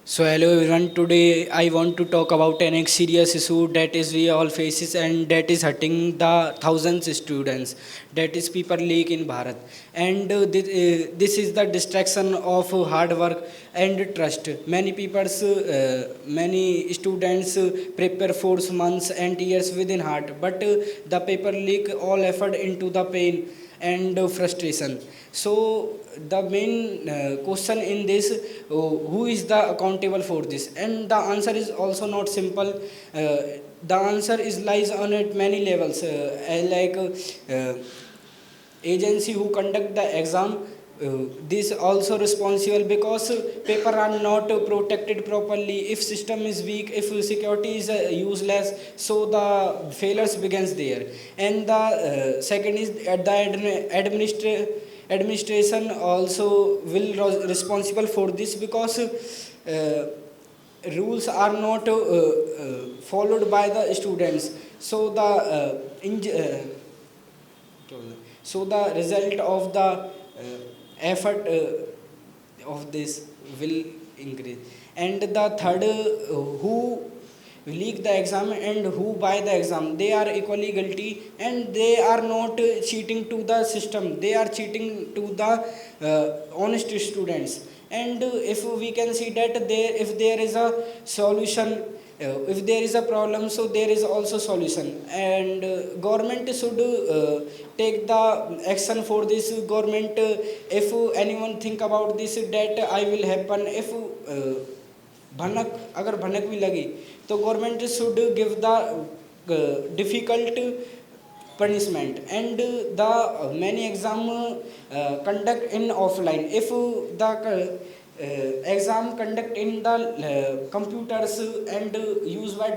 So hello everyone. Today I want to talk about an serious issue that is we all faces and that is hurting the thousands students. That is paper leak in Bharat. And this is the distraction of hard work and trust. Many students prepare for months and years within heart, but the paper leak all effort into the pain and frustration. So the main question in this, who is the accountable for this? And the answer is also not simple. The answer is lies on at many levels, agency who conduct the exam. This also responsible because paper are not protected properly. If system is weak, if security is useless, so the failures begins there. And the second is at the administration also will responsible for this because rules are not followed by the students. So the so the result of the effort of this will increase. And the third, who leak the exam and who buy the exam, they are equally guilty, and they are not cheating to the system, they are cheating to the honest students. And if we can see that there, if there is a solution, if there is a problem, so there is also solution. And government should take the action for this. Government, if anyone think about this that I will happen, if भनक अगर भनक भी लगी, तो government should give the difficult punishment. And the many exam conduct in offline. If the exam conduct in the computers and use by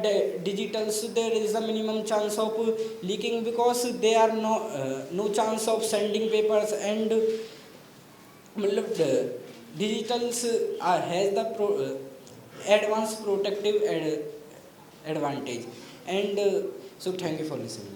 digitals, there is a minimum chance of leaking because there are no chance of sending papers. And मतलब digitals has the advanced protective advantage. And so thank you for listening.